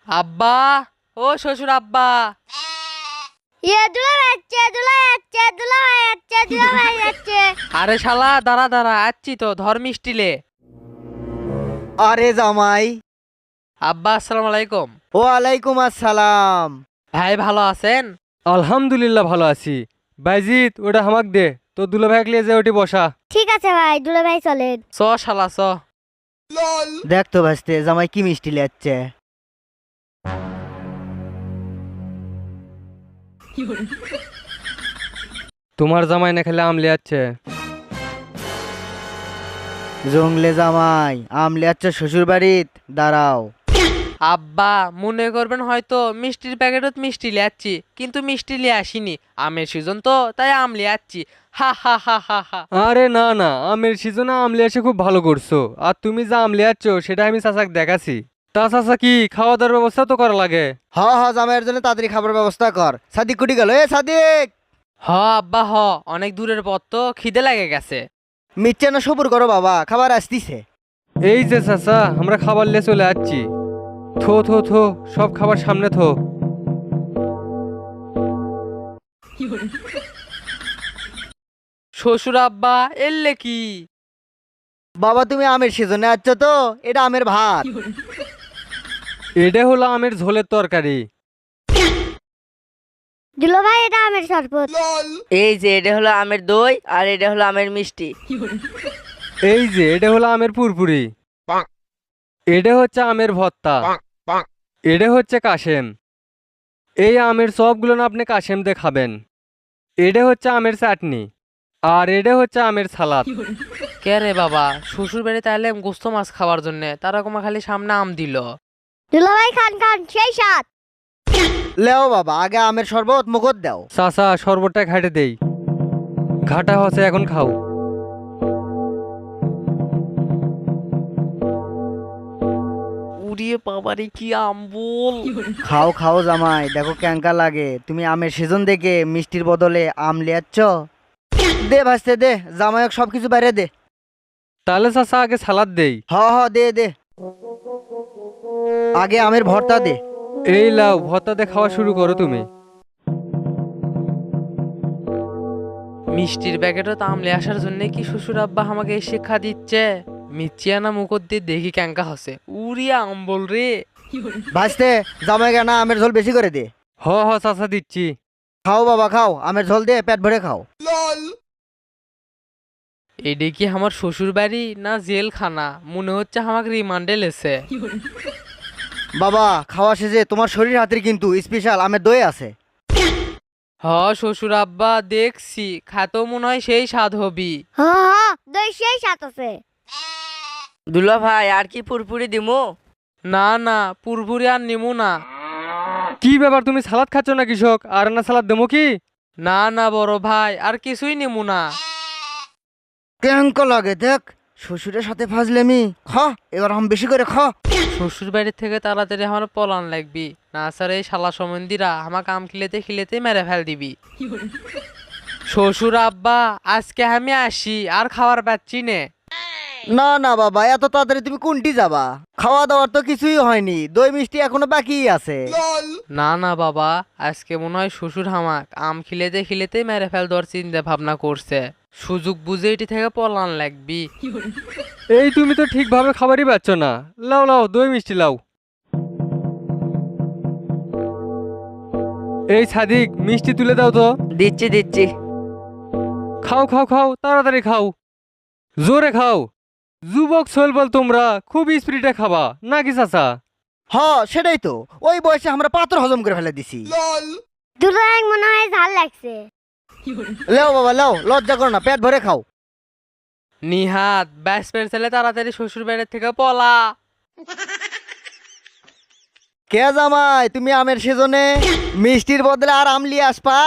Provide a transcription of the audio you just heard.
আব্বা, ও শ্বশুর আব্বা। আরে শালা দাঁড়া দাঁড়া, আচ্ছি তো, ধর মিষ্টিলে। আরে জামাই। আব্বা আসসালামু আলাইকুম। ওয়ালাইকুম আসসালাম। ভাই ভালো আছেন? আলহামদুলিল্লাহ ভালো আছি। বাইজিৎ ওটা হামাক দে, তো দুলা ভাই লিয়ে যে ওটি বসা। ঠিক আছে ভাই, দুলা ভাই চলেন। চ শালা চ। দেখ তো ভাসতে জামাই কি মিষ্টি লেচ্ছে। তোমার জামাই না খেলে আমলে যাচ্ছে। জংলে জামাই আম লেচ্ছে শ্বশুর বাড়িত, দাঁড়াও। আব্বা মনে করবেন হয়তো মিষ্টির প্যাকেটত মিষ্টি লিয়ে আসছি, কিন্তু মিষ্টি লিয়ে আসিনি। আমের সিজন তো, তাই আম লিয়ে আসছি। হা হা হা হা হা। আরে না না, আমের সিজনে আমলে এসে খুব ভালো করছো। আর তুমি যা আমলে যাচ্ছ সেটা আমি চাচাক দেখাছি। তা চাচা কি খাওয়া দাওয়ার ব্যবস্থা তো করা লাগে। হ হ জামাইয়ের জন্য তাড়াতাড়ি খাবার ব্যবস্থা কর। সাদিক কুটি গেল, এ সাদিক। হ আব্বা হ, অনেক দূরের পথ তো, খিদে লাগে গেছে। মিথ্যে না সবুর করো বাবা, খাবার আসতিছে। এই যে চাচা, আমরা খাবার নিয়ে চলে যাচ্ছি। থো থো থো, সব খাবার সামনে থো। শ্বশুর আব্বা এলে কি? বাবা তুমি আমের সিজনে আছো তো, এটা আমের ভাত। এটা হলো আমের ঝোলের তরকারি। দুলা ভাই, এটা আমের শরবত। এই যে এটা হলো আমের দই আর এটা হলো আমের মিষ্টি। এই যে এটা হলো আমের পুরপুরি। এটা হচ্ছে আমের ভর্তা। এটা হচ্ছে কাশেম। এই আমের সবগুলো না আপনি কাশেম দিয়ে খাবেন। এটা হচ্ছে আমের চাটনি। আর এটা হচ্ছে আমের সালাদ। কে রে বাবা, শ্বশুর বাড়ি তাইলে গোস্ত মাছ খাওয়ার জন্য, তারা কমা খালি সামনে আম দিল। দুলা ভাই খান খান, সেই স্বাদ। লেও বাবা, আগে আমের শরবত মুখত দাও। চাচা শরবতটা ঘাটে দেই। ঘাটা হচ্ছে এখন খাও। উড়িয়ে বাবারে কি আম্বল। খাও খাও জামাই, দেখো ক্যাঙ্কা লাগে। তুমি আমের সিজন দেখে মিষ্টির বদলে আম লিয়াচ্ছ। দে ভাসতে দে, জামাইক সবকিছু বাইরে দে। তাহলে চাচা আগে সালাদ দেই। হ হ দে দে, আগে আমের ভর্তা দে। এই লাও, ভর্তা দিয়ে খাওয়া শুরু করো তুমি। মিষ্টির প্যাকেটত আমলে আসার জন্য কি শ্বশুর আব্বা আমাকে এই শিক্ষা দিচ্ছে? মিচিয়ানা মুখত দিয়ে দেখি ক্যাঙ্কা হসে, উড়িয়া আম্বল রে। ভাসতে জামাইকে না আমের ঝোল বেশি করে দে। হ হ চাচা দিচ্ছি। খাও বাবা খাও, আমের ঝোল দে, পেট ভরে খাও। এডে কি আমার শ্বশুর বাড়ি না জেলখানা? মনে হচ্ছে আমাকে রিমান্ডে লেছে। বাবা খাওয়া শেষে তোমার শরীর হাতের কিন্তু স্পেশাল আমের দই আছে। হ শ্বশুর আব্বা দেখছি, খাতো মনে হয় সেই স্বাদ হবি। হ দই সেই স্বাদ আছে। দুলা ভাই আর কি পুরপুরি দিমু? না না, পুরপুরি আর নিমু না। কি ব্যাপার, তুমি সালাদ খাচ্ছ না কৃষক? আর না সালাদ দেবো কি? না না বড় ভাই, আর কিছুই নিমু না। ক্যাঙ্কা লাগে দেখ, শ্বশুরের সাথে ফাজলেমি। খা এবার আম বেশি করে খা। শ্বশুর বাড়ির থেকে তাড়াতাড়ি আমার পলান লাগবি, না স্যার এই শালা সম্বন্ধীরা আমাকে আম খিলেতে খিলেতে মেরে ফেল দিবি। শ্বশুর আব্বা আজকে আমি আসি, আর খাবার পাচ্ছি নে। না না বাবা, এত তাড়াতাড়ি তুমি কোনটি যাবা? খাওয়া দাওয়ার তো কিছুই হয়নি, দই মিষ্টি এখনো বাকি আছে। না না বাবা, আজকে মনে হয় শ্বশুর হামাক আম খিলেতে খিলেতে মেরে ফেল দেওয়ার চিন্তা ভাবনা করছে। সুযোগ বুঝে এটি থেকে পলান লাগবি। এই তুমি তো ঠিকভাবে খাবারই পাচ্ছ না। লাও লাও, দই মিষ্টি লাও। এই সাদিক, মিষ্টি তুলে দাও তো। দিচ্ছি দিচ্ছি। খাও খাও খাও, তাড়াতাড়ি খাও, জোরে খাও। যুবক সলবল তোমরা খুব স্পিরিটে খাবা নাকি চাচা? হ সেটাই তো, ওই বয়সে আমরা পাত্র হজম করে ফেলে দিছি। দুলা ভাই মনে হয় ঝাল লাগছে। লেও বাবা লেও, লজ্জা করো না, পেট ভরে খাও। নিহাত ব্যাস পের ছেলে, তাড়াতাড়ি শ্বশুর বাড়ির থেকে পলা। কে জামাই, তুমি আমের সিজনে মিষ্টির বদলে আর আম লিয়ে আসবা?